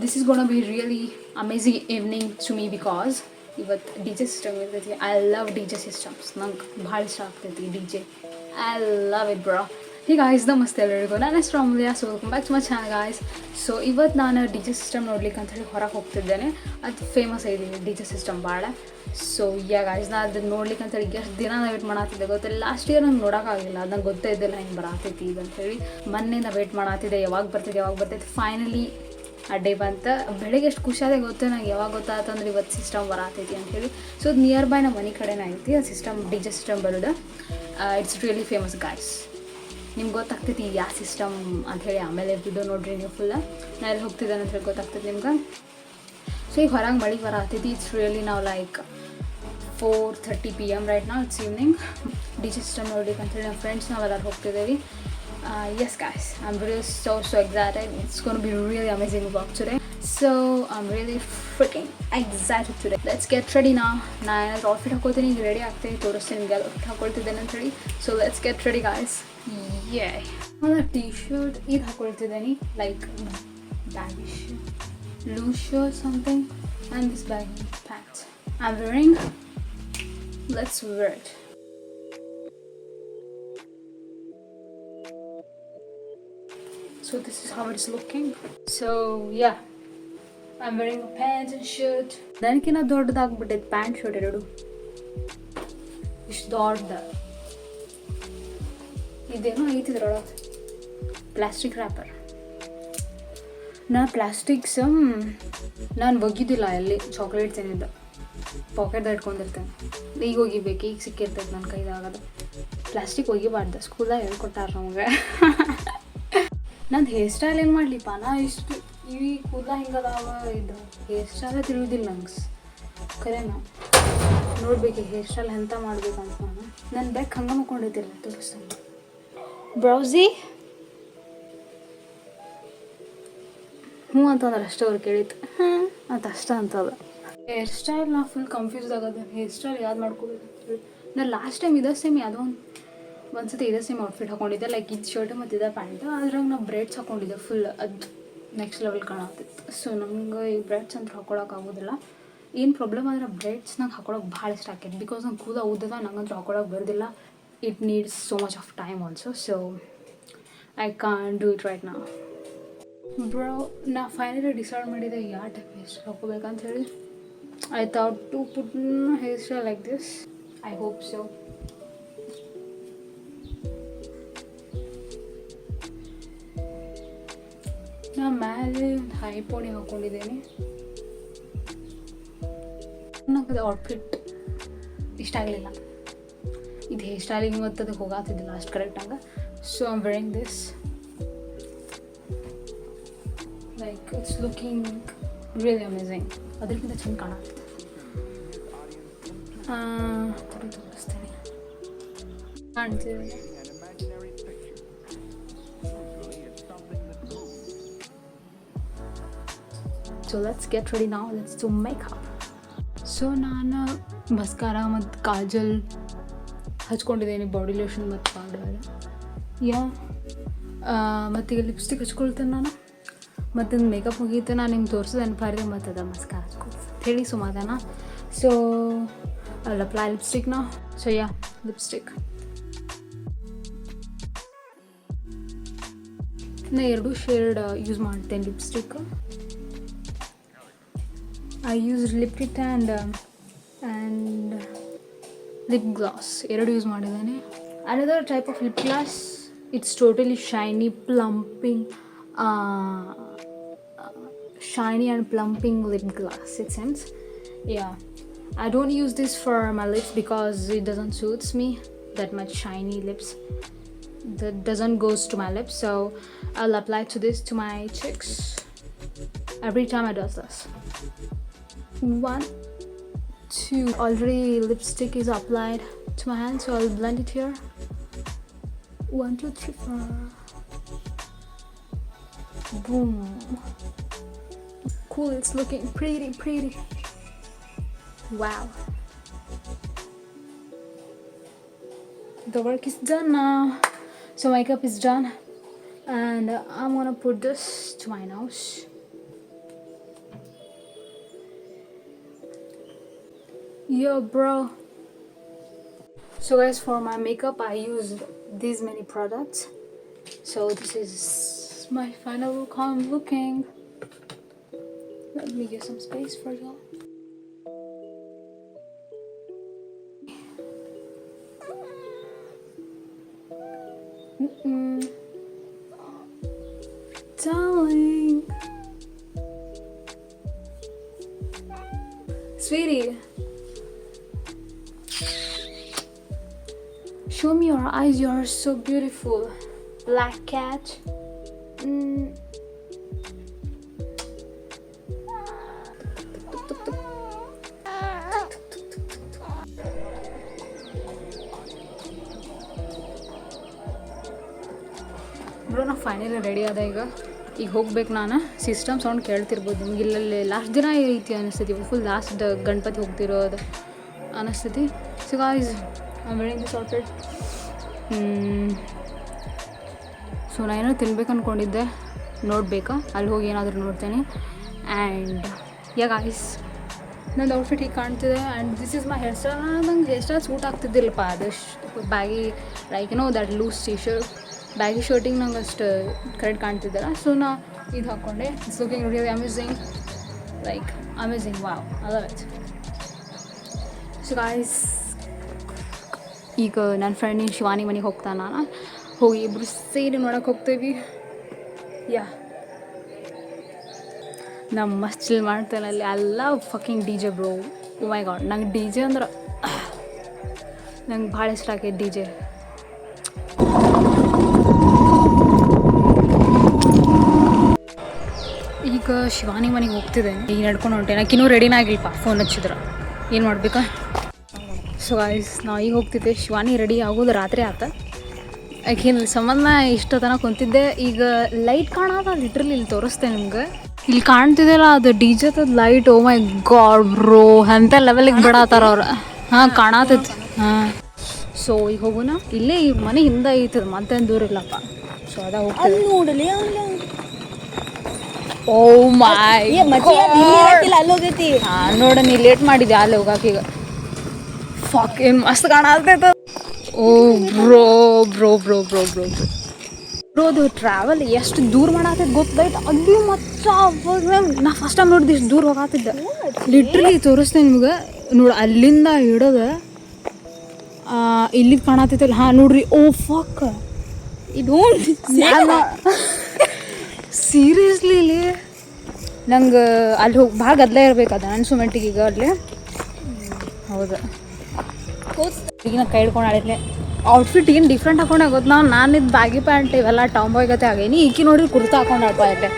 This is gonna be really amazing evening to me because ಇವತ್ತು D J system ಇರ್ತೈತಿ. I love D J systems. ನಂಗೆ ಭಾಳ ಇಷ್ಟ ಆಗ್ತೈತಿ D J. I love it bro. ಈಗ guys ನಮಸ್ತೆ ಎಲ್ಲರಿಗೂ, ನನ್ನ ಹೆಸರು Amulya. So welcome back to my channel guys. So ಇವತ್ತು ನಾನು ಡಿ ಜೆ ಸಿಸ್ಟಮ್ ನೋಡ್ಲಿಕ್ಕೆ ಅಂತೇಳಿ ಹೊರಗೆ ಹೋಗ್ತಿದ್ದೇನೆ. ಅದು ಫೇಮಸ್ ಐತಿ ಡಿ ಜೆ ಸಿಸ್ಟಮ್ ಭಾಳ. ಸೊ ಗಾಯ್ಸ್ ನಾನು ಅದನ್ನು ನೋಡ್ಲಿಕ್ಕೆ ಅಂತೇಳಿ ಎಷ್ಟು ದಿನ ವೇಟ್ ಮಾಡತ್ತಿದ್ದೆ ಗೊತ್ತಿಲ್ಲ. ಲಾಸ್ಟ್ ಇಯರ್ ನಂಗೆ ನೋಡೋಕ್ಕಾಗಿಲ್ಲ, ಅದು ನಂಗೆ ಗೊತ್ತೇ ಇದ್ದಿಲ್ಲ ಹಿಂಗೆ ಬರತೈತಿ ಈಗ ಅಂತೇಳಿ. ಮೊನ್ನೆಯಿಂದ ವೇಟ್ ಮಾಡತ್ತಿದ್ದೆ, ಯಾವಾಗ ಬರ್ತೈತೆ. ಫೈನಲಿ ಆ ಡೇ ಬಂತ. ಬೆಳಿಗ್ಗೆ ಎಷ್ಟು ಖುಷಿಯಾದೆ ಗೊತ್ತು ನಂಗೆ. ಯಾವಾಗ ಗೊತ್ತಾಯ್ತಂದ್ರೆ ಇವತ್ತು ಸಿಸ್ಟಮ್ ಬರತೈತಿ ಅಂಥೇಳಿ. ಸೊ ಅದು ನಿಯರ್ ಬೈ ನಮ್ಮ ಮನೆ ಕಡೆನೇ ಐತಿ ಆ ಸಿಸ್ಟಮ್, ಡಿ ಜೆ ಸಿಸ್ಟಮ್ ಬರೋದು. It's really famous guys. ನಿಮ್ಗೆ ಗೊತ್ತಾಗ್ತೈತಿ ಯಾವ ಸಿಸ್ಟಮ್ ಅಂಥೇಳಿ. ಆಮೇಲೆ ವಿಡಿಯೋ ನೋಡ್ರಿ ನೀವು ಫುಲ್ಲ. ನಾನು ಎಲ್ಲಿ ಹೋಗ್ತಿದ್ದೇನೆ ಅಂತ ಹೇಳಿ ಗೊತ್ತಾಗ್ತೈತಿ ನಿಮ್ಗೆ. ಸೊ ಈಗ ಹೊರಗೆ ಮಳೆ ಬರತೈತಿ. ಇಟ್ಸ್ ರಿಯಲಿ ನಾವು like 4:30 PM right now. It's evening. D J system ನೋಡ್ಲಿಕ್ಕೆ ಅಂಥೇಳಿ ನಮ್ಮ ಫ್ರೆಂಡ್ಸ್ ನಾವೆಲ್ಲರೂ ಹೋಗ್ತಿದ್ದೇವೆ. Yes guys, I'm really so excited. It's going to be really amazing vlog today. So I'm really freaking excited today. Let's get ready now. ನಾನು outfit ಹಾಕೋತೀನಿ, ಈಗ ready ಆಗ್ತೀನಿ, ತೋರಿಸ್ತೀನಿ ನಿಮಗೆ ಔಟ್ಫಿಟ್ ಹಾಕೊಳ್ತಿದ್ದೇನೆ ಅಂತ ಹೇಳಿ. So let's get ready guys. ಒಂದು ಟೀ ಶರ್ಟ್ ಇದು ಹಾಕೊಳ್ತಿದ್ದೀನಿ, like baggish loose shirt something, and this baggy pant I'm wearing. Let's wear it. So this is how it's looking. So yeah, I'm wearing a pants and shirt. ನನಗಿನ್ನ ದೊಡ್ಡದಾಗ್ಬಿಟ್ಟೈತೆ pant shirt ಎರಡು. ಇಷ್ಟು ದೊಡ್ಡ ಇದೇನೋ ಐತಿದ್ರೊಳಗೆ plastic wrapper. Plastics ನಾನು ಒಗಿದಿಲ್ಲ. ಎಲ್ಲಿ chocolates ಏನಿದ್ದ ಪಾಕೆಟ್ದಾಗ ಇಟ್ಕೊಂಡಿರ್ತೇನೆ. ಈಗ ಒಗಿಬೇಕು, ಈಗ ಸಿಕ್ಕಿರ್ತೈತೆ ನನ್ನ ಕೈದಾಗದು. ಪ್ಲಾಸ್ಟಿಕ್ ಒಗಿಬಾರ್ದು, ಸ್ಕೂಲ್ದಾಗ ಹೇಳ್ಕೊಟ್ಟಾರ ನಮಗೆ. ನಂದು ಹೇರ್ ಸ್ಟೈಲ್ ಏನು ಮಾಡಲಿಪ್ಪ, ನಾ ಇಷ್ಟು ಇವಿ ಕೂದಲ ಹಿಂಗದಾವ. ಇದು ಹೇರ್ ಸ್ಟೈಲೇ ತಿಳಿಯೋದಿಲ್ಲ ನಂಗೆ. ಕರೆನಾ ನೋಡ್ಬೇಕು ಹೇರ್ ಸ್ಟೈಲ್ ಎಂತ ಮಾಡ್ಬೇಕಂತ. ನನ್ನ ಬೆಕ್ ಹಂಗೆ ಮಾಡ್ಕೊಂಡಿದ್ದಿಲ್ಲ, ತೋರಿಸ್ತಾನೆ. ಬ್ರೌಸಿ ಹ್ಞೂ ಅಂತಂದ್ರೆ ಅಷ್ಟೇ ಅವ್ರು ಕೇಳಿತ್ತು. ಅಂತ ಅಷ್ಟೇ ಅಂತದ. ಹೇರ್ ಸ್ಟೈಲ್ ನಾ ಫುಲ್ ಕನ್ಫ್ಯೂಸ್ ಆಗೋದು. ಹೇರ್ ಸ್ಟೈಲ್ ಯಾವ್ದು ಮಾಡ್ಕೋಬೇಕು ಅಂತೇಳಿ. ನಾನು ಲಾಸ್ಟ್ ಟೈಮ್ ಇದೇ ಸೇಮ್ ಯಾವುದೋ ಒಂದ್ಸತಿ ಇದೇ ಸೇಮ್ ಔಟ್ಫಿಟ್ ಹಾಕೊಂಡಿದ್ದೆ, ಲೈಕ್ ಇದು ಶರ್ಟ್ ಮತ್ತು ಇದೇ ಪ್ಯಾಂಟ್. ಅದ್ರಾಗ ನಾವು ಬ್ರೇಡ್ಸ್ ಹಾಕೊಂಡಿದ್ದೆ ಫುಲ್. ಅದು ನೆಕ್ಸ್ಟ್ ಲೆವೆಲ್ ಕಾಣತ್ತಿತ್ತು. ಸೊ ನಂಗೆ ಈ ಬ್ರೇಡ್ಸ್ ಅಂತ ಹಾಕೊಳಕ್ಕೆ ಆಗೋದಿಲ್ಲ. ಏನು ಪ್ರಾಬ್ಲಮ್ ಅಂದ್ರೆ ಬ್ರೇಡ್ಸ್ ನಂಗೆ ಹಾಕೊಳಕ್ಕೆ ಭಾಳ ಇಷ್ಟ ಆಕೈತೆ. ಬಿಕಾಸ್ ನಂಗೆ ಕೂದ ಉದ್ದದ ನಂಗಂತೂ ಹಾಕೊಳಕ್ಕೆ ಬರೋದಿಲ್ಲ. It needs so much of time also. So I can't do it right now. Bro ನಾ ಫೈನಲಿ ಡಿಸೈಡ್ ಮಾಡಿದೆ ಯಾವ ಟೈಪ್ ಹೇರ್ ಸ್ಟೈಲ್ ಹಾಕೋಬೇಕಂತ ಹೇಳಿ. I thought to put hair style like this. I hope so. ನಾ ಮೇಲೆ ಒಂದು high ಪೋಣಿ ಹಾಕ್ಕೊಂಡಿದ್ದೇನೆ. ನನಗೆ outfit ಇಷ್ಟ ಆಗಲಿಲ್ಲ. ಇದು ಹೇರ್ ಸ್ಟೈಲಿಂಗ್ ಮತ್ತು ಅದಕ್ಕೆ ಹೋಗಾತಿದ್ದಿಲ್ಲ ಅಷ್ಟು ಕರೆಕ್ಟಾಗ. So I am wearing this. Like it's looking really amazing. ಅದಕ್ಕಿಂತ ಚೆಂದ ಕಾಣುತ್ತೆ. ತೋರಿಸ್ತೇನೆ, ಕಾಣ್ತಿದೆ. So let's get ready now. Let's do makeup. So ನಾನು ಮಸ್ಕಾರ ಮತ್ತು ಕಾಜಲ್ ಹಚ್ಕೊಂಡಿದ್ದೀನಿ, ಬಾಡಿ ಲೋಷನ್ ಮತ್ತು ಪೌಡರ್. ಮತ್ತೀಗ ಲಿಪ್ಸ್ಟಿಕ್ ಹಚ್ಕೊಳ್ತೇನೆ ನಾನು. ಮತ್ತು ಮೇಕಪ್ ಮುಗೀತು. ನಾನು ನಿಮ್ಗೆ ತೋರಿಸೋದು ನೆನಪಾರಿದೆ. ಮತ್ತು ಅದ ಮಸ್ಕಾರ ಹಚ್ಕೊಳ್ತೀನಿ ಹೇಳಿ ಸುಮಾದಾನ. So I'll apply lipstick now. So yeah, lipstick. ನಾ ಎರಡು ಶೇಡ್ ಯೂಸ್ ಮಾಡ್ತೇನೆ lipstick. I used lip kit and lip gloss. ಎರಡು ಯೂಸ್ ಮಾಡಿದ್ದೇನೆ. Another type of lip gloss. It's totally shiny, plumping, shiny and plumping lip gloss. It seems. Yeah. I don't use this for my lips because it doesn't suits me that much shiny lips. That doesn't goes to my lips. So I'll apply to my cheeks. Every time I do this. 1, 2. Already lipstick is applied to my hand, so I'll blend it here. 1, 2, 3, 4. Boom. Cool. It's looking pretty. Wow. The work is done now. So makeup is done, and I'm gonna put this to my nose. Yo, bro. So, guys, for my makeup, I used these many products. So, this is my final look. How I'm looking. Let me give some space for y'all. Darling. Sweetie. Show me your eyes. You are so beautiful. Black cat. Bro ನಾ finally ready ಆದ ಈಗ ಹೋಗ್ಬೇಕು ನಾನು. System sound ಕೇಳ್ತಿರ್ಬೋದು ನಿಮ್ಗೆ. ಇಲ್ಲಲ್ಲಿ last ದಿನ ಐತಿ ಅನಿಸ್ತೈತಿ, full last Ganapati ಹೋಗ್ತಿರೋದು ಅನಿಸ್ತೈತಿ. So guys I wearing this outfit. So ನಾನು ಏನೋ ತಿನ್ಬೇಕು ಅಂದ್ಕೊಂಡಿದ್ದೆ, ನೋಡಬೇಕಾ ಅಲ್ಲಿ ಹೋಗಿ ಏನಾದರೂ ನೋಡ್ತೇನೆ. ಆ್ಯಂಡ್ ಯಾ ಗಾಯ್ಸ್, ನಂದು ಔಟ್ಫಿಟ್ ಹೀಗೆ ಕಾಣ್ತಿದೆ. And this is my hair style. ನಂಗೆ ಹೇರ್ ಸ್ಟೈಲ್ ಸೂಟ್ ಆಗ್ತಿದ್ದಿಲ್ಲಪ್ಪ, ಅದಷ್ಟು baggy like no that loose T shirt, baggy ಶರ್ಟಿಗೆ ನಂಗೆ ಅಷ್ಟು ಕರೆಕ್ಟ್ ಕಾಣ್ತಿದ್ದಲ್ಲ. ಸೊ ನಾ ಇದು ಹಾಕ್ಕೊಂಡೆ. It's looking really amazing, like amazing. Wow, I love it. So guys, ಈಗ ನನ್ನ ಫ್ರೆಂಡಿನ ಶಿವಾನಿ ಮನೆಗೆ ಹೋಗ್ತಾನೆ. ನಾನು ಹೋಗಿ ಇಬ್ಬರು ಸೇರಿ ನೋಡೋಕೆ ಹೋಗ್ತೇವೆ. ಯಾ, ನಮ್ಮ ಮಸ್ತ್ ಚಿಲ್ ಮಾಡ್ತೇನೆ ಅಲ್ಲಿ. I love fucking D J bro. Oh my god, ನಂಗೆ ಡಿ ಜೆ ಅಂದ್ರೆ ನಂಗೆ ಭಾಳ ಇಷ್ಟ ಆಗೈತೆ ಡಿ ಜೆ. ಈಗ ಶಿವಾನಿ ಮನೆಗೆ ಹೋಗ್ತಿದ್ದೇನೆ. ಈಗ ನಡ್ಕೊಂಡು ಹೊಂಟೇನೆ. ಆಕಿನ್ನೂ ರೆಡಿನ ಆಗಿಲ್ಲಪ್ಪ, ಫೋನ್ ಹಚ್ಚಿದ್ರೆ ಏನು ಮಾಡ್ಬೇಕಾ. ಸೊ ಗಾಯ್ಸ್, ನಾವು ಈಗ ಹೋಗ್ತಿದ್ದೆ. ಶಿವಾನಿ ರೆಡಿ ಆಗೋದು ರಾತ್ರಿ ಆತ. ಆಕಿನ ಸಂಬಂಧ ಇಷ್ಟ ತನಕ ಕುಂತಿದ್ದೆ. ಈಗ ಲೈಟ್ ಕಾಣೋದ ಲಿಟ್ರಲಿ ಇಲ್ಲಿ ತೋರಿಸ್ತೇನೆ ನಿಮ್ಗೆ. ಇಲ್ಲಿ ಕಾಣ್ತಿದ್ದೆಲ್ಲ ಅದು D ಜೆದ light. O my god bro, ಅಂಥ ಲೆವೆಲಿಗೆ ಬಿಡತ್ತಾರ ಅವ್ರು. ಹಾಂ, ಕಾಣತೈತಿ. ಹಾಂ, ಸೊ ಈಗ ಹೋಗೋಣ. ಇಲ್ಲೇ ಈ ಮನೆ ಹಿಂದೆ ಐತದ, ಮತ್ತೇನು ದೂರ ಇಲ್ಲಪ್ಪ. ಸೊ ಅದ ಹೋಗ್ತೀವಿ. ನೋಡಲಿ. ಓ ಮೈ ಅಲ್ಲೋಗೈತಿ. ಹಾಂ, ನೋಡ ನೀ ಲೇಟ್ ಮಾಡಿದ್ದೆ ಅಲ್ಲಿ ಹೋಗಾಕೀಗ. ಫಕ್, ಏನು ಮಸ್ತ್ ಕಾಣತೈತ. Oh bro bro bro bro bro bro bro ಅದು ಟ್ರಾವೆಲ್ ಎಷ್ಟು ದೂರ ಮಾಡತ್ತೈತೆ ಗೊತ್ತೈತೆ ಅಲ್ಲಿ. ಮತ್ತೆ ಅವಾಗ ನಾ ಫಸ್ಟ್ ಟೈಮ್ ನೋಡಿದೆ ಇಷ್ಟು ದೂರ ಹೋಗತ್ತಿದ್ದೆ. ಲಿಟ್ರಲಿ ತೋರಿಸ್ತೇನೆ ನಿಮ್ಗೆ. ನೋಡಿ, ಅಲ್ಲಿಂದ ಹಿಡೋದು ಇಲ್ಲಿಗೆ ಕಾಣತೈತಲ್ಲ. ಹಾಂ ನೋಡ್ರಿ. ಓ ಫಕ್, ಇದು ಸೀರಿಯಸ್ಲಿ ಇಲ್ಲಿ ನಂಗೆ ಅಲ್ಲಿ ಹೋಗಿ ಭಾಳ ಗದ್ದಲ ಇರ್ಬೇಕು. ಅದು ಅನ್ಸೋ ಮೆಂಟಿಗೆ ಈಗ ಅಲ್ಲಿ. ಹೌದು, ಈಗ ನಾ ಕೈ ಹಿಡ್ಕೊಂಡು ಆಡಿದ್ಲೆ. ಔಟ್ಫಿಟ್ ಏನು ಡಿಫ್ರೆಂಟ್ ಹಾಕೊಂಡು ಆಗೋದು. ನಾನಿದ್ದು ಬ್ಯಾಗಿ ಪ್ಯಾಂಟ್ ಇವೆಲ್ಲ ಟಾಮ್ ಬಾಯ್ ಗತೆ ಆಗೇನಿ. ಈಕಿ ನೋಡ್ರಿ ಕುರ್ತಾ ಹಾಕೊಂಡು ಆಡ್ತಾ ಇದ್ದೆ.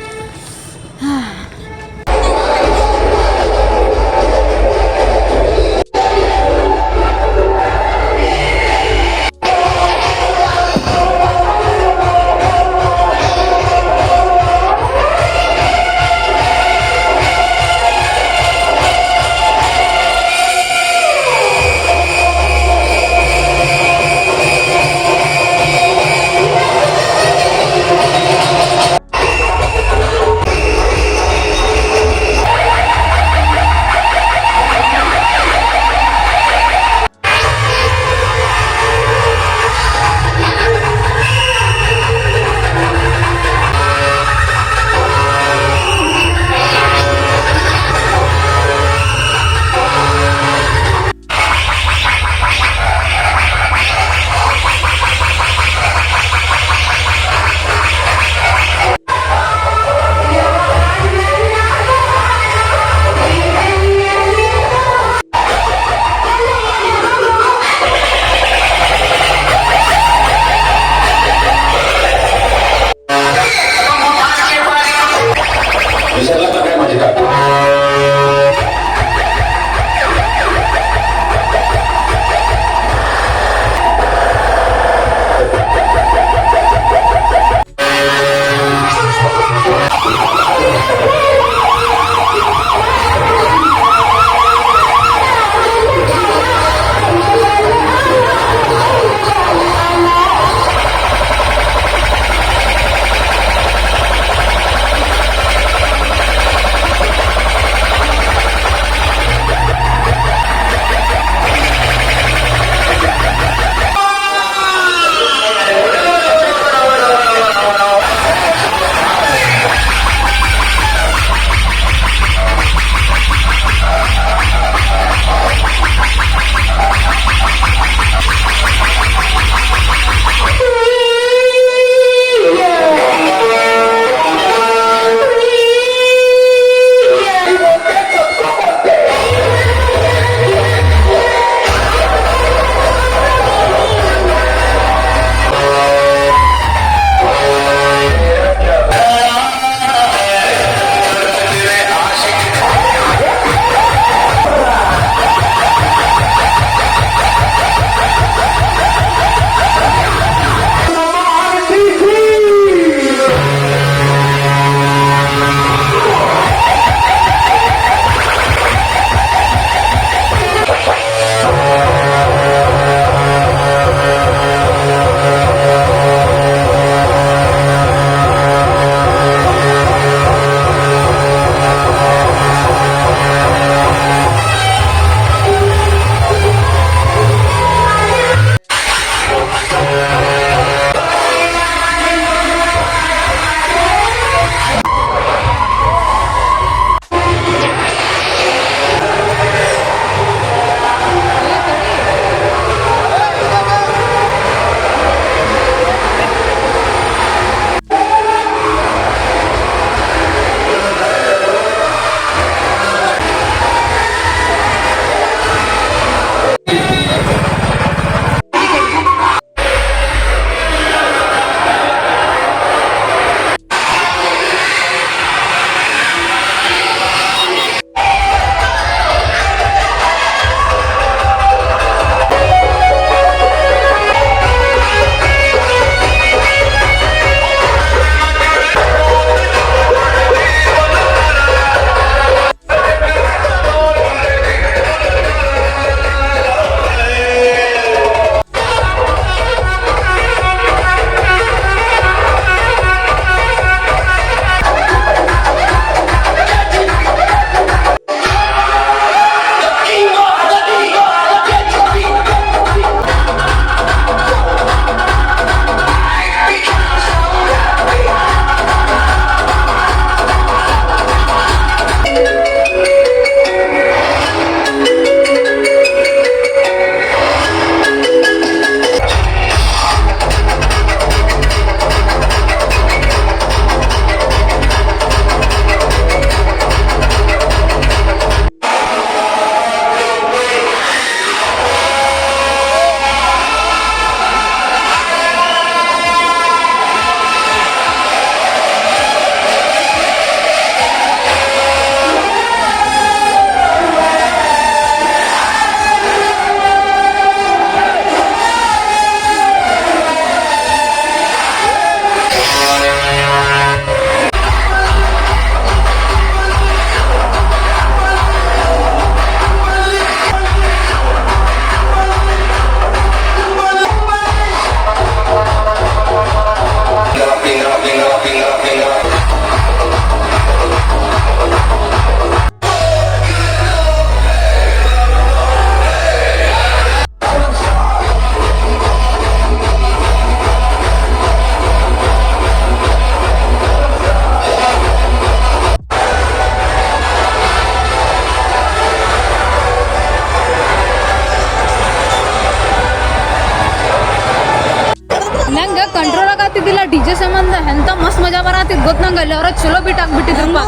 ಗೊತ್ತಿದ್ದಿಲ್ಲ ಡಿಜೆ ಸಂಬಂಧ ಎಂತ ಮಸ್ತ್ ಮಜಾ ಬರತ್ತಿದ್ ಗೊತ್ತ ನಂಗೆ ಅಲ್ಲಿ ಅವ್ರ ಚಲೋ ಬಿಟ್ಟು ಹಾಕ್ಬಿಟ್ಟಿದ್ರಪ್ಪ.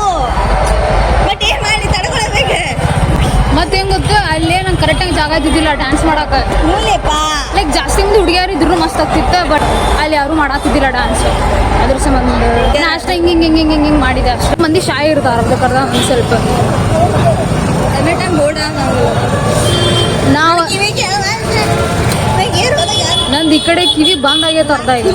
ಬಟ್ ಏನ್ ಮಾಡಿ ತಡ್ಕೊಳ್ಬೇಕು. ಮತ್ತೆ ಹೆಂಗ್ ಗೊತ್ತು ಅಲ್ಲೇ ನಂಗೆ ಕರೆಕ್ಟಾಗಿ ಜಾಗ ಇದ್ದಿದ್ದಿಲ್ಲ ಡ್ಯಾನ್ಸ್ ಮಾಡಕ. ಲೈಕ್ ಜಾಸ್ತಿ ಮಂದಿ ಹುಡುಗಿಯರು ಇದ್ರು ಮಸ್ತ್ ಆಗ್ತಿತ್ತು, ಬಟ್ ಅಲ್ಲಿ ಯಾರು ಮಾಡಾತಿದ್ದಿಲ್ಲ ಡ್ಯಾನ್ಸ್. ಅದ್ರ ಸಂಬಂಧ ನಾ ಅಷ್ಟೇ ಹಿಂಗೆ ಮಾಡಿದೆ. ಅಷ್ಟು ಮಂದಿ ಶಾಯಿ ಇರ್ತಾರೆ ಅರ್ಧಕ್ಕರ್ಧ ಒಂದು ಸ್ವಲ್ಪ. ನಾವು ನಂದು ಈ ಕಡೆ ಕಿವಿ ಬಂದ್ ಆಗೈತೆ ಅರ್ಧ ಈಗ.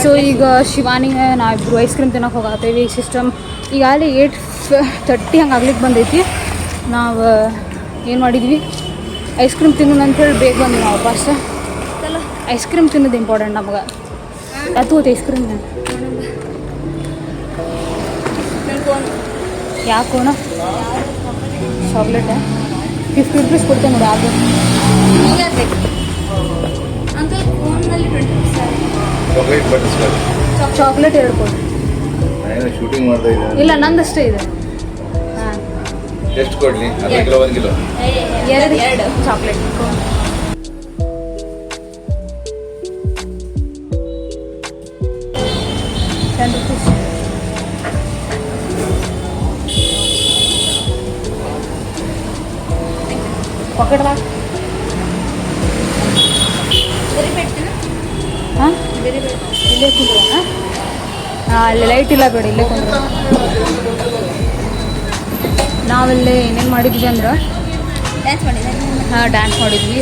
ಸೊ ಈಗ ಶಿವಾನಿ ನಾವಿಬ್ರು ಐಸ್ ಕ್ರೀಮ್ ತಿನ್ನೋಕೆ ಹೋಗತ್ತೇವಿ. ಸಿಸ್ಟಮ್ ಈಗ ಅಲ್ಲಿ 8:30 ಹಂಗೆ ಆಗ್ಲಿಕ್ಕೆ ಬಂದೈತಿ. ನಾವು ಏನು ಮಾಡಿದ್ವಿ, ಐಸ್ ಕ್ರೀಮ್ ತಿನ್ನೋಣ ಅಂಥೇಳಿ ಬೇಗ ಬಂದ್ವಿ ನಾವು ವಾಪಸ್. ಐಸ್ ಕ್ರೀಮ್ ತಿನ್ನೋದು ಇಂಪಾರ್ಟೆಂಟ್ ನಮ್ಗೆ. ಅದು ಐಸ್ ಕ್ರೀಮ್ ಯಾಕೋಣ ಚಾಕ್ಲೇಟ 50 ರೂಪೀಸ್ ಕೊಡ್ತೇನೆ ನೋಡಿ ಅದು. ಚಾಕ್ಲೇಟ್ 2 ಕೊಡಿ. ಶೂಟಿಂಗ್ ಮಾಡ್ತಾ ಇದ್ದಾರೆ. ಇಲ್ಲ ನಂದಷ್ಟೇ ಇದೆ. ಹಾಂ ಎಷ್ಟು ಕೊಡ್ಲಿ? ಅರ್ಧ ಕಿಲೋ 1 ಕಿಲೋ 2 ಚಾಕ್ಲೇಟ್. 10 ರೂಪೀಸ್. ಪಾಕೆಟ್ದಾಗ ಹಾಂ ಇಲ್ಲೇ ಕುಂದ್ರೋಣ. ಹಾಂ ಅಲ್ಲಿ ಲೈಟ್ ಇಲ್ಲ ಬೇಡ, ಇಲ್ಲೇ ಕುಂದ್ರ. ನಾವಲ್ಲೇ ಏನೇನು ಮಾಡಿದ್ವಿ ಅಂದ್ರೆ ಹಾಂ ಡ್ಯಾನ್ಸ್ ಮಾಡಿದ್ವಿ.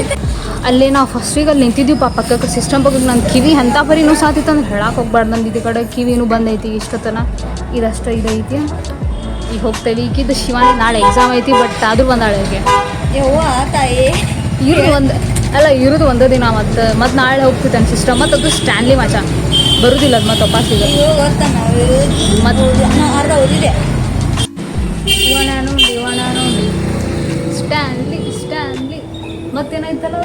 ಅಲ್ಲಿ ನಾವು ಫಸ್ಟಿಗೆ ಅಲ್ಲಿ ನಿಂತಿದ್ವಿ ಪಕ್ಕಕ್ಕೆ ಸಿಸ್ಟಮ್ ಪಕ್ಕಕ್ಕೆ. ನನ್ನ ಕಿವಿ ಎಂಥ ಬರೀ ಸಾತಿತ್ತು ಅಂದ್ರೆ ಹೇಳಕ್ಕೆ ಹೋಗ್ಬಾರ್ದು. ನಂದು ಇದು ಕಡೆ ಕಿವಿನೂ ಬಂದೈತಿ ಇಷ್ಟತನ. ಇದಷ್ಟು ಇದೈತಿ. ಈಗ ಹೋಗ್ತೇವೆ. ಈಗಿದ್ದು ಶಿವಾನಿ ನಾಳೆ ಎಕ್ಸಾಮ್ ಐತಿ, ಬಟ್ ಆದರೂ ಬಂದಾಳೆ ಈಗ. ಇರೋದು ಒಂದೇ ದಿನ. ಮತ್ತು ನಾಳೆ ಹೋಗ್ತಿದ್ದಾನೆ ಸಿಸ್ಟಮ್. ಮತ್ತು ಅದು ಸ್ಟ್ಯಾನ್ಲಿ ಮಚ ಬರುದಿಲ್ಲ ಅದು ಮತ್ತೆ ವಾಪಸ್ ಈಗ. ನೋಡಿ ಸ್ಟ್ಯಾನ್ಲಿ ಮತ್ತೇನಾಯ್ತಲ್ಲ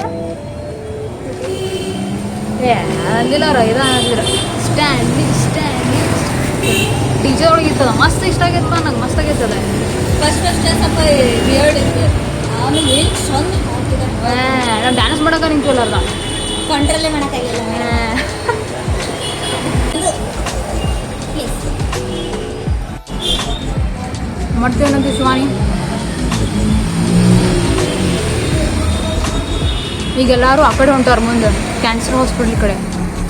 ಅಂದಿಲ್ಲ ಅವ್ರ ಇದಿರ ಸ್ಟ್ಯಾನ್ಲಿ ಡಿಜೆ ಒಳಗೆ ಇರ್ತದ. ಮಸ್ತ್ ಇಷ್ಟ ಆಗೈತಪ್ಪ ನಂಗೆ. ಮಸ್ತ್ ಆಗೈತದ. ಫಸ್ಟ್ ಸ್ವಲ್ಪ ವಿಯರ್ಡ್ ಇತ್ತು. ಆಮೇಲೆ ಏನು ಚಂದ ನಾವು ಡ್ಯಾನ್ಸ್ ಮಾಡೋಕೆ ನಿಂತೀವಲ್ಲ ಅರ್ಧ ಕಂಟ್ರೋಲೇ ಮಾಡೋಕ್ಕಾಗಿಲ್ಲ. ಮಾಡ್ತೇವನಂತ ಶಿವಾನಿ. ಈಗೆಲ್ಲರೂ ಆ ಕಡೆ ಹೊಂಟಾರ ಮುಂದೆ ಕ್ಯಾನ್ಸರ್ ಹಾಸ್ಪಿಟ್ಲ್ ಕಡೆ.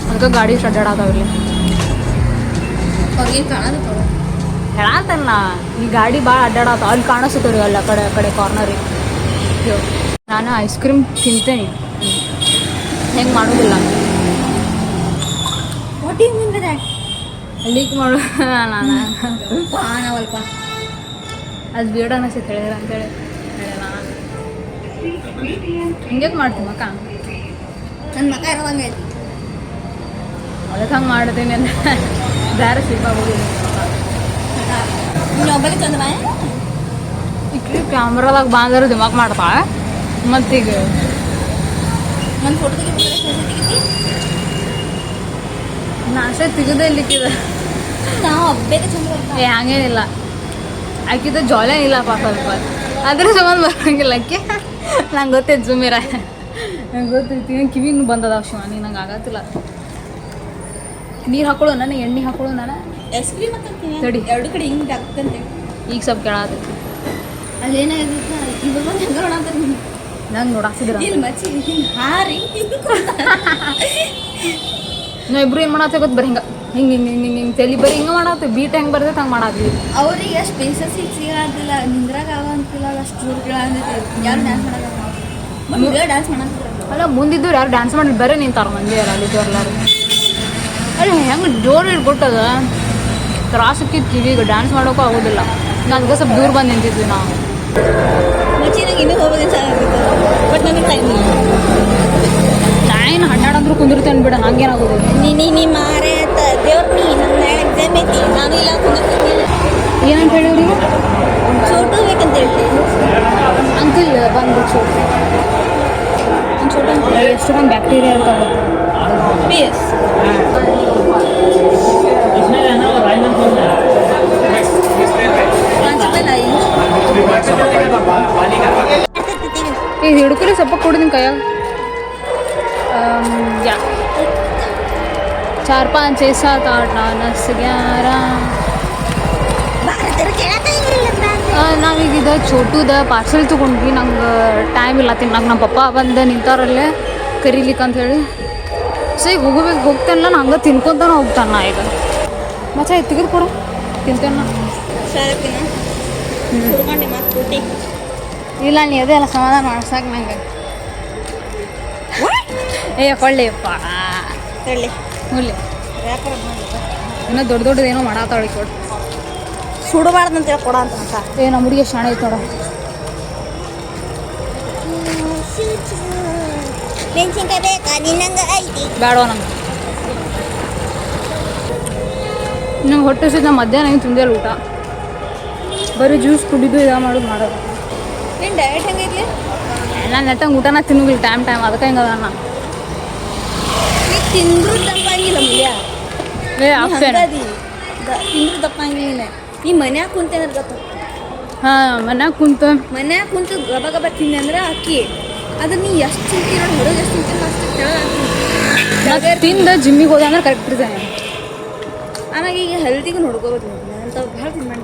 ಅದಕ್ಕೆ ಗಾಡಿ ಅಡ್ಡಾಡತಾವಿಲ್ಲ. ಅವ್ರಿಗೆ ಕಾಣೋದು ಹೇಳತ್ತಲ್ಲ ಈ ಗಾಡಿ ಭಾಳ ಅಡ್ಡಾಡತ್ತಾವ. ಅಲ್ಲಿ ಕಾಣಿಸ್ತವ್ರಿ ಅಲ್ಲಿ ಆ ಕಡೆ ಕಾರ್ನರಿಗೆ. ನಾನು ಐಸ್ ಕ್ರೀಮ್ ತಿಂತೇನೆ, ಹೆಂಗೆ ಮಾಡೋದಿಲ್ಲ. ಲೀಕ್ ಮಾಡು ನಾನು ನಾವಲ್ಪ ಅದು ಬೇಡ ಅನಿಸ್ತೈತೆ ಹೇಳಿರ ಅಂತೇಳಿ ಹೇಳಿಲ್ಲ. ಹಿಂಗೆ ಮಾಡ್ತೀನಿ ಮಕ್ಕ. ನನ್ನ ಮಕ್ಕ ಇರೋದಂಗೆ ಐತಿ. ಅದಕ್ಕೆ ಹಂಗೆ ಮಾಡ್ತೀನಿ ಅಂತ ಬೇರೆ ಸಿಲ್ಪ ಆಗೋದಿಲ್ಲ. ಒಬ್ಬರಿಗೆ ಚಂದ್ರ ಈಗ ಕ್ಯಾಮ್ರಾದಾಗ ಬಾಂದ್ರೆ ದಿಮಾಕ್ ಮಾಡ್ತಾಳೆ. ಮತ್ತೀಗ ನನ್ನ ಫೋಟೋ ತೆಗಿತಿ ನಾಶೆ ತೆಗೆದೇ ಇಲ್ಲಿಕ್ಕಿದೆ. ನಾವು ಹಬ್ಬಕ್ಕೆ ಚಂದ್ರ ಹಂಗೇನಿಲ್ಲ. ಆಕಿದ ಜಾಲೇ ಇಲ್ಲಪ್ಪ ಸ್ವಲ್ಪ. ಅದ್ರ ಸಂಬಂಧ ಬರೋಂಗಿಲ್ಲ ಅಕ್ಕಿ. ನಂಗೆ ಗೊತ್ತೈತೆ ಸುಮೀರ, ನಂಗೆ ಗೊತ್ತೈತಿ. ನಂಗೆ ಕಿವಿನೂ ಬಂದದ ಶಿವಾನಿ. ನಂಗೆ ಆಗತ್ತಿಲ್ಲ. ನೀರು ಹಾಕೊಳ್ಳೋ ನಾನು, ಎಣ್ಣೆ ಹಾಕೊಳ್ಳೋ ನಾನು. ಐಸ್ ಕ್ರೀಮ್ ಹಾಕ್ತೀನಿ ತಡಿ, 2 ಕಡೆ ಹಿಂಗೆ ಹಾಕ್ತಂತೆ. ಈಗ ಸ್ವಲ್ಪ ಕೇಳಾತೈತಿ. ಅಲ್ಲೇನಾಗಿತ್ತು ಇವಾಗ ಬಂದು ಹೆಂಗೆ ನೋಡಂತ ನಂಗೆ ನೋಡಾಕ್ಸಿದ್ರ ಇಲ್ಲಿ ಮಚ್ಚಿ ಹಾರಿ ನಾವು ಇಬ್ರು ಏನು ಮಾಡತ್ತೇವೆ ಗೊತ್ತು, ಬರೀ ಹಿಂಗೆ ತಲೆ ಬರೀ ಹಿಂಗೆ ಮಾಡತ್ತೇವೆ. ಬೀಟ್ ಹೆಂಗೆ ಬರ್ತೈತೆ ಹಂಗೆ ಮಾಡಾತ್ವಿ. ಅವ್ರಿಗೆ ಅಷ್ಟು ಸ್ಪೇಸಸ್ ಸಿಗಂತಿಲ್ಲ, ನಿಂದ್ರಾಗ ಆಗಂತಿಲ್ಲ. ಅಷ್ಟು ಜೋರ್ಗಳ ಯಾರು ಡ್ಯಾನ್ಸ್ ಮಾಡೋದು ಡ್ಯಾನ್ಸ್ ಮಾಡಂತಿದ್ರು. ಅಲ್ಲ ಮುಂದಿದ್ದವ್ರು ಯಾರು ಡ್ಯಾನ್ಸ್ ಮಾಡಿ ಬರೀ ನಿಂತಾರ ಮಂದಿ ಯಾರು ಅಲ್ಲಿದ್ದು ಎಲ್ಲರೂ. ಅಲ್ಲಿ ಹೆಂಗೆ ಜೋರು ಇಟ್ಬಿಟ್ಟದ ತ್ರಾಸಕ್ಕಿತ್ತು ಕಿವಿಗೆ. ಡ್ಯಾನ್ಸ್ ಮಾಡೋಕ್ಕೂ ಆಗೋದಿಲ್ಲ. ನನಗೆ ಸ್ವಲ್ಪ ದೂರ ಬಂದು ನಿಂತಿದ್ವಿ ನಾವು. ಮಚ್ಚಿ ನಂಗೆ ಇನ್ನೂ ಹೋಗೋದೇ ಚೆನ್ನಾಗಿತ್ತು, ಬಟ್ ನಮಗೆ ಟೈಮ್ ಇಲ್ಲ. ಟೈಮ್ 12 ಅಂದ್ರೂ ಕುಂದಿರ್ತೇನೆ ಬಿಡ, ಹಂಗೇನಾಗೋದಿಲ್ಲ. ನೀ ಮಾರೇ ದೇವ್ರ ನೀ ನಮ್ಮ ನಾಳೆ ಎಕ್ಸಾಮ್ ಐತಿ, ನಾನು ಇಲ್ಲ ಕುಂದಿರ್ತೀನಿ. ಏನಂತ ಹೇಳಿವ್ರಿ? ಚೋಟು ಬೇಕಂತ ಹೇಳ್ತೀನಿ. ಅಂಕಲ್ ಬಂದು ಚೋಟು ಒಂದು ಚೋಟ ಅಂತ ಎಷ್ಟೊಂದು ಬ್ಯಾಕ್ಟೀರಿಯಾ ಇರ್ತಾವೆ. PS ಈಗ ಹಿಡ್ಕೊಲಿ ಸ್ವಲ್ಪ ಕೊಡು ನಿಮ್ಮ ಕೈಯಾಗ. ಯಾ 4 5 6 7 8 9 10 11 ನಾವೀಗ ಇದು ಚೋಟುದ ಪಾರ್ಸೆಲ್ ತೊಗೊಂಡ್ವಿ. ನಂಗೆ ಟೈಮ್ ಇಲ್ಲ ತಿನ್ನಕ್ಕೆ. ನಮ್ಮ ಪಪ್ಪ ಬಂದು ನಿಂತಾರಲ್ಲೇ ಕರೀಲಿಕ್ಕೆ ಅಂತ ಹೇಳಿ. ಸೊ ಈಗ ಹೋಗ್ತಾನಲ್ಲ ನಾ ಹಂಗೆ ತಿನ್ಕೊತಾನೆ ಹೋಗ್ತಾನ ನಾ ಈಗ. ಮಚ್ಚ ತೆಗೆದು ಕೊಡು ತಿಂತೇನೆ ನಾ. ಇಲ್ಲ ನೀ ಅದೇ ಅಲ್ಲ ಸಮಾಧಾನ ಮಾಡ್ಸಾಕ ನಂಗೆ. ಕೊಳ್ಳಿಯಪ್ಪ ಹುಲ್ಲಿ ಇನ್ನೂ ದೊಡ್ಡದೇನೋ ಮಾಡಾತಾಳಿ ಕೊಡು. ಸುಡಬಾರ್ದು ಅಂತೇಳಿ ಕೊಡ ಅಂತ ನಮ್ಮ ಹುಡುಗಿ ಶಾಣೆ ಐತೆ ನೋಡ. ಮೆಣಸಿನ್ಕಾಯಿ ಬೇಕಾ ನಿನ್ನಂಗೆ ಐತಿ ಬೇಡವ ನಂಗೆ ಹೊಟ್ಟೆ ಸಿಟ್ಟು. ನಾ ಮಧ್ಯಾಹ್ನ ಏನು ತಿಂದಿಲ್ಲ ಊಟ, ಬರೀ ಜ್ಯೂಸ್ ಕುಡಿದು ಮಾಡೋದು ಏನು ಡಯಟ್ ಹೆಂಗೈತಿ? ನಾನು ನೆಟ್ಟಂಗೆ ಊಟನ ತಿನ್ನೋಗಿಲ್ಲ ಟೈಮ್ ಅದಕ್ಕೆ ಹಿಂಗದ ನಾ. ಈಗ ತಿಂದ್ರು ದಪ್ಪಾಗಿಲ್ಲ ಮುಲ್ಯ. ಆಗ್ತೇನೆ ತಿಂದ್ರು ದಪ್ಪಾಗಿಲ್ಲ. ನೀ ಮನ್ಯಾಗ ಕುಂತೇನೆ ಗೊತ್ತ. ಹಾಂ ಮನ್ಯಾಗ ಕುಂತು ಗಬ ಗಬ ತಿಂದೆ ಅಂದ್ರೆ ಅಕ್ಕಿ ಅದು ನೀ ಎಷ್ಟು ತಿಂತೀನಿ ನೋಡಿ, ಹೊರಗೆ ಎಷ್ಟು ತಿಂತೀನಿ ಅಷ್ಟು ಕೆಳಗೆ ತಿಂದ ಜಿಮ್ಮಿಗೆ ಹೋದ ಅಂದ್ರೆ ಕರೆಕ್ಟ್ ಇರ್ತಾನೆ. ಆಮೇಲೆ ಈಗ ಹೆಲ್ತಿಗೂ ನೋಡ್ಕೋಬೋದು. ಅಂಥವು ಭಾಳ ತಿನ್ಬೇಡ.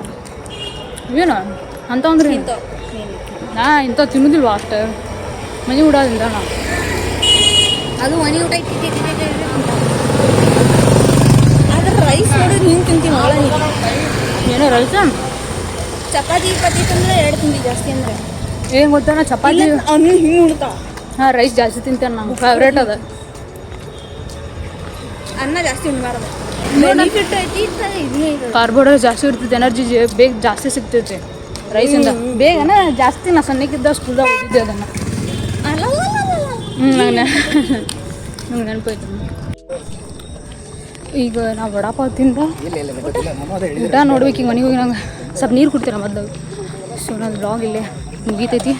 ಏನು ಅಂತ ಅಂದ್ರೆ ಇಂಥವು ನಾ ಇಂಥ ತಿನ್ನೋದಿಲ್ವ ಅಷ್ಟು ಮನೆ ಊಟದಿಂದ ನಾ. ಅದು ಮನೆ ಊಟ ಆದ್ರೆ ರೈಸ್ ನೋಡಿದ್ರೆ ಹಿಂಗೆ ತಿಂತೀನಿ ಒಳ. ಏನೋ ರೈಸ ಚಪಾತಿ ತಂದ್ರೆ 2 ತಿಂದಿ ಜಾಸ್ತಿ ಅಂದ್ರೆ ಏನು ಗೊತ್ತಾನ ಚಪಾತಿ ಅವನು ಹಿಂಗೆ ಉಣ್ತಾವ. ಹಾಂ ರೈಸ್ ಜಾಸ್ತಿ ತಿಂತೇನೆ ನಂಗೆ ಫೇವ್ರೇಟ್ ಅದ. ಅನ್ನ ಜಾಸ್ತಿ ಉಣ್ಬಾರ್ದು. ಬೆನಿಫಿಟ್ ಐತಿ ಇದನ್ನೇ ಇದೆ. ಕಾರ್ಬೋಹೈಡ್ರೇಟ್ ಜಾಸ್ತಿ ಇರ್ತೈತೆ, ಎನರ್ಜಿ ಬೇಗ ಜಾಸ್ತಿ ಸಿಗ್ತೈತೆ ರೈಸಿಂದ. ಬೇಗನ ಜಾಸ್ತಿ ನಾ ಸಣ್ಣಕ್ಕಿದ್ದ ಸ್ಕೂಲ್ದಾಗ ಓದಿದ್ದೆ ಅದನ್ನು. ನಂಗೆ ನೆನಪೈತೆ. ಈಗ ನಾವು ವಡಾಪಾವ್ ತಿಂದ ಊಟ ನೋಡ್ಬೇಕು. ಈಗ ಮನೆಗೆ ಹೋಗಿ ನಂಗೆ ಸ್ವಲ್ಪ ನೀರು ಕೊಡ್ತೀರ ಮೊದಲು. ಸೊ ನನ್ನ ಬ್ಲಾಗ್ ಇಲ್ಲೇ ಮುಗೀತೈತಿ.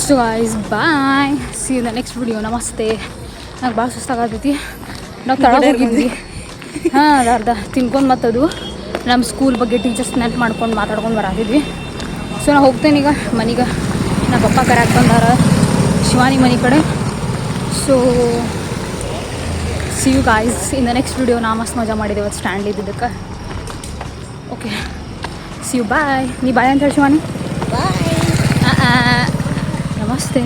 So guys bye, see you the next video. ನಮಸ್ತೆ. ನಂಗೆ ಭಾಳ ಸುಸ್ತಾಗತೈತಿ. ನಾವು ತಳಗೆ ಹೋಗಿದ್ವಿ. ಹಾಂ ಅರ್ಧ ತಿನ್ಕೊಂಡು ಮತ್ತದು ನಮ್ಮ ಸ್ಕೂಲ್ ಬಗ್ಗೆ ಟೀಚರ್ಸ್ ನೆನ್ಪು ಮಾಡ್ಕೊಂಡು ಮಾತಾಡ್ಕೊಂಡು ಬರಾತಿದ್ವಿ. ಸೊ ನಾ ಹೋಗ್ತೇನೆ ಈಗ ಮನೆಗೆ. ನಮ್ಮ ಪಪ್ಪ ಕರ್ಯಾಕೆ ಬಂದಾರ ಶಿವಾನಿ ಮನೆ ಕಡೆ. So see you guys in the next video. ನಾ ಮಸ್ತ್ ಮಜಾ ಮಾಡಿದ್ದೇವೆ ಸ್ಟ್ಯಾಂಡ್ ಇದ್ದಿದ್ದಕ್ಕೆ. Okay see you bye. ನೀ ಬಾಯ್ ಅಂತ ಹೇಳಿ ಶಿವಾನಿ. ಬಾಯ್. ನಮಸ್ತೆ.